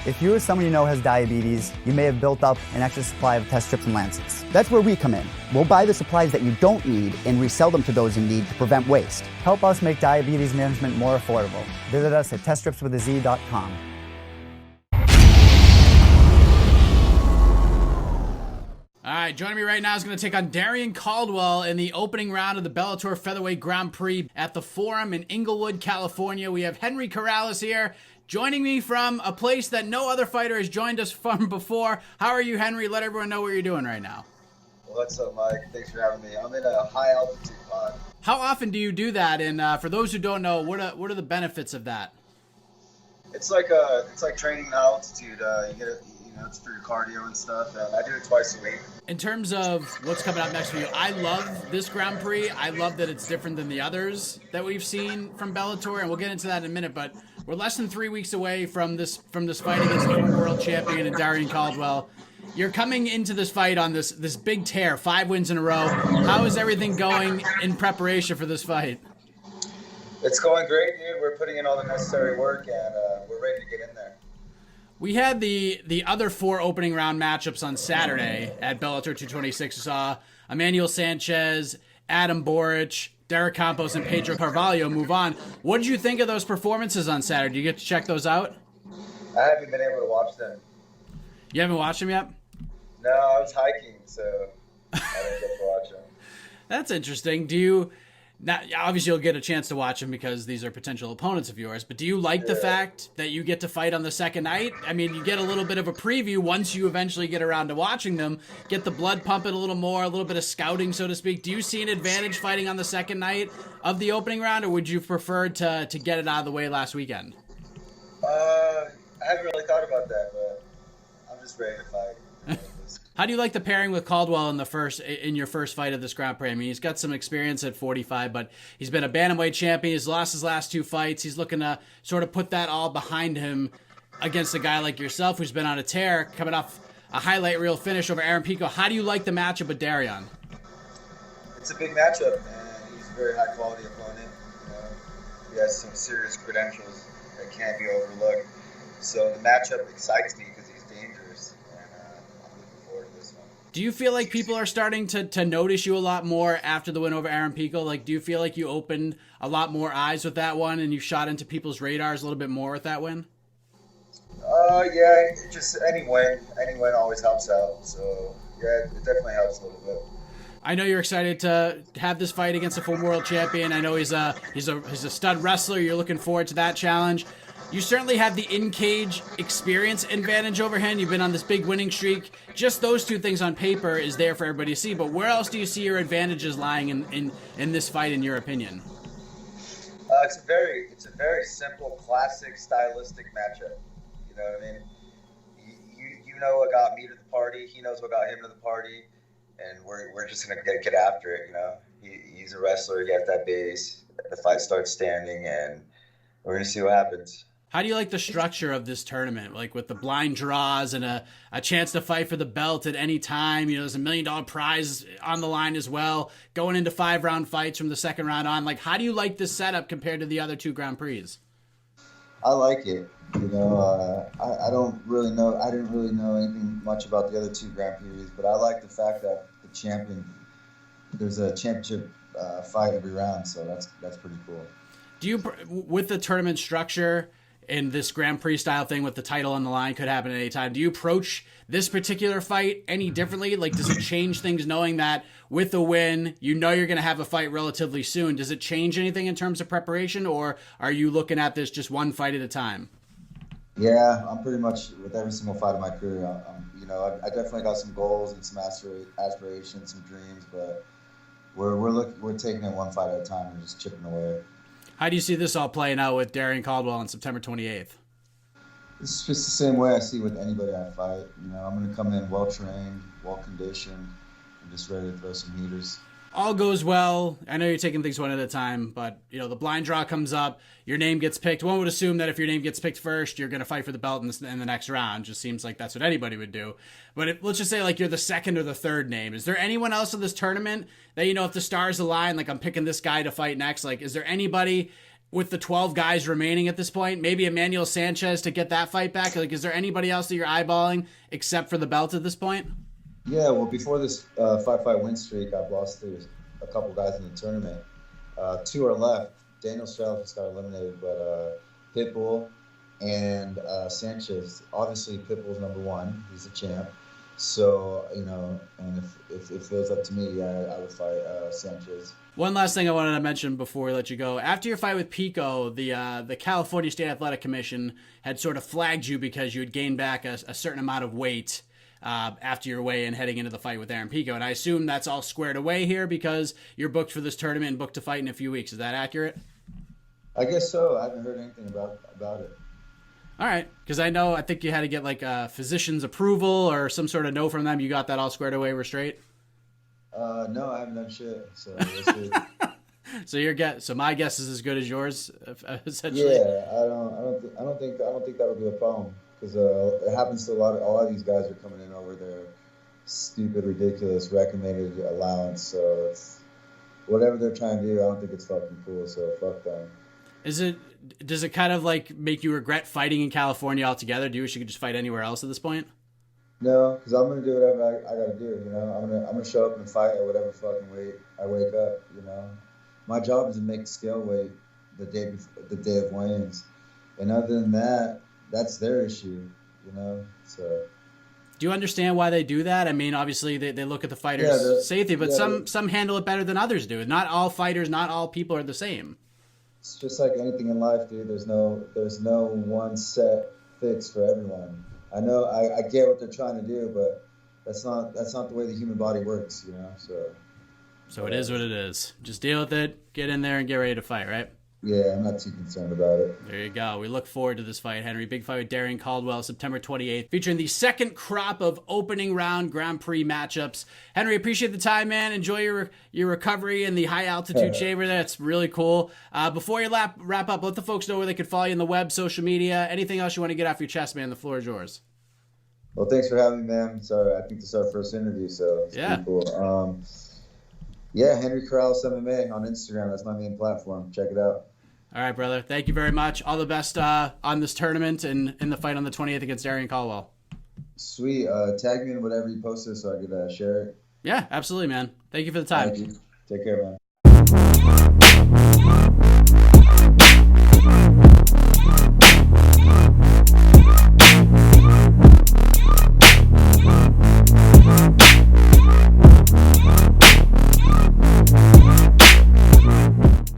If you or someone you know has diabetes, you may have built up an extra supply of test strips and lancets. That's where we come in. We'll buy the supplies that you don't need and resell them to those in need to prevent waste. Help us make diabetes management more affordable. Visit us at teststripswithaz.com. All right, joining me right now is going to take on Darrion Caldwell in the opening round of the Bellator Featherweight Grand Prix at the Forum in Inglewood, California. We have Henry Corrales here, joining me from a place that no other fighter has joined us from before. How are you, Henry? Let everyone know what you're doing right now. What's up, Mike? Thanks for having me. I'm in a high-altitude pod. How often do you do that? And for those who don't know, what are the benefits of that? It's like training in altitude. You get it, it's for your cardio and stuff. And I do it twice a week. In terms of what's coming up next for you, I love this Grand Prix. I love that it's different than the others that we've seen from Bellator, and we'll get into that in a minute. But we're less than 3 weeks away from this fight against the former world champion and Darrion Caldwell. You're coming into this fight on this big tear, 5 wins in a row. How is everything going in preparation for this fight? It's going great, dude. We're putting in all the necessary work, and we're ready to get in there. We had the other 4 opening round matchups on Saturday at Bellator 226. We saw Emmanuel Sanchez, Adam Boric, Derek Campos, and Pedro Carvalho move on. What did you think of those performances on Saturday? Did you get to check those out? I haven't been able to watch them. You haven't watched them yet? No, I was hiking, so I didn't get to watch them. That's interesting. Do you... Now, obviously, you'll get a chance to watch them because these are potential opponents of yours, but do you like the fact that you get to fight on the second night? I mean, you get a little bit of a preview once you eventually get around to watching them, get the blood pumping a little more, a little bit of scouting, so to speak. Do you see an advantage fighting on the second night of the opening round, or would you prefer to get it out of the way last weekend? I haven't really thought about that, but I'm just ready to fight. How do you like the pairing with Caldwell in your first fight of this Grand Prix? I mean, he's got some experience at 45, but he's been a bantamweight champion. He's lost his last 2 fights. He's looking to sort of put that all behind him against a guy like yourself who's been on a tear, coming off a highlight reel finish over Aaron Pico. How do you like the matchup with Darrion? It's a big matchup, and he's a very high-quality opponent. He has some serious credentials that can't be overlooked. So the matchup excites me because he's dangerous. Do you feel like people are starting to notice you a lot more after the win over Aaron Pico? Like, do you feel like you opened a lot more eyes with that one and you shot into people's radars a little bit more with that win? Yeah, just any win always helps out. So, yeah, it definitely helps a little bit. I know you're excited to have this fight against a former world champion. I know he's a stud wrestler. You're looking forward to that challenge. You certainly have the in-cage experience advantage over him. You've been on this big winning streak. Just those 2 things on paper is there for everybody to see. But where else do you see your advantages lying in this fight, in your opinion? It's a very simple, classic, stylistic matchup. You know what I mean? You know what got me to the party. He knows what got him to the party, and we're just gonna get after it. You know, he's a wrestler. He has that base. The fight starts standing, and we're gonna see what happens. How do you like the structure of this tournament? Like with the blind draws and a chance to fight for the belt at any time. You know, there's $1 million prize on the line as well. Going into 5-round fights from the second round on. Like, how do you like this setup compared to the other 2 Grand Prix? I like it. You know, I don't really know. I didn't really know anything much about the other 2 Grand Prix, but I like the fact that there's a championship fight every round. So that's pretty cool. Do you, with the tournament structure and this Grand Prix style thing with the title on the line could happen at any time, do you approach this particular fight any differently? Like, does it change things knowing that with a win, you know you're going to have a fight relatively soon? Does it change anything in terms of preparation, or are you looking at this just one fight at a time? Yeah, I'm pretty much with every single fight of my career. I definitely got some goals and some aspirations, some dreams, but we're taking it one fight at a time and just chipping away. How do you see this all playing out with Darrion Caldwell on September 28th? It's just the same way I see with anybody I fight. You know, I'm going to come in well-trained, well-conditioned, and just ready to throw some heaters. All goes well. I know you're taking things one at a time, but you know the blind draw comes up. Your name gets picked. One would assume that if your name gets picked first, you're going to fight for the belt in the next round. Just seems like that's what anybody would do. But let's just say like you're the second or the third name. Is there anyone else in this tournament that, you know, if the stars align, like I'm picking this guy to fight next, like is there anybody with the 12 guys remaining at this point? Maybe Emmanuel Sanchez to get that fight back? Like, is there anybody else that you're eyeballing except for the belt at this point? Yeah, well, before this 5-fight win streak, I've lost to a couple guys in the tournament. 2 are left. Daniel Strauss just got eliminated, but Pitbull and Sanchez. Obviously, Pitbull's number 1. He's the champ. So, you know, and if it feels up to me, yeah, I would fight Sanchez. One last thing I wanted to mention before we let you go. After your fight with Pico, the California State Athletic Commission had sort of flagged you because you had gained back a certain amount of weight after your weigh-in heading into the fight with Aaron Pico. And I assume that's all squared away here because you're booked for this tournament and booked to fight in a few weeks. Is that accurate? I guess so. I haven't heard anything about it. All right, because I think you had to get like a physician's approval or some sort of no from them. You got that all squared away, we're straight? No, I haven't done shit. So So my guess is as good as yours, essentially. Yeah, I don't think that'll be a problem because it happens to a lot of these guys are coming in over their stupid, ridiculous recommended allowance. So it's whatever they're trying to do. I don't think it's fucking cool. So fuck them. Does it kind of like make you regret fighting in California altogether? Do you wish you could just fight anywhere else at this point? No, because I'm gonna do whatever I gotta do. You know, I'm gonna show up and fight at whatever fucking weight I wake up. You know, my job is to make scale weight the day of weigh-ins, and other than that, that's their issue. You know, so. Do you understand why they do that? I mean, obviously they look at the fighter's safety, but some handle it better than others do. Not all fighters, not all people are the same. It's just like anything in life, dude. There's no one set fix for everyone. I know I get what they're trying to do, but that's not the way the human body works, you know. So it is what it is. Just deal with it, get in there, and get ready to fight, right? Yeah, I'm not too concerned about it. There you go. We look forward to this fight, Henry. Big fight with Darrion Caldwell, September 28th, featuring the second crop of opening round Grand Prix matchups. Henry, appreciate the time, man. Enjoy your recovery in the high altitude chamber. That's really cool. Before you wrap up, let the folks know where they could follow you on the web, social media, anything else you want to get off your chest, man. The floor is yours. Well, thanks for having me, man. Sorry, I think this is our first interview, so it's pretty cool. Yeah, Henry Corrales MMA on Instagram. That's my main platform. Check it out. All right, brother. Thank you very much. All the best on this tournament and in the fight on the 20th against Darrion Caldwell. Sweet. Tag me in whatever you posted so I could share it. Yeah, absolutely, man. Thank you for the time. Thank you. Take care, man.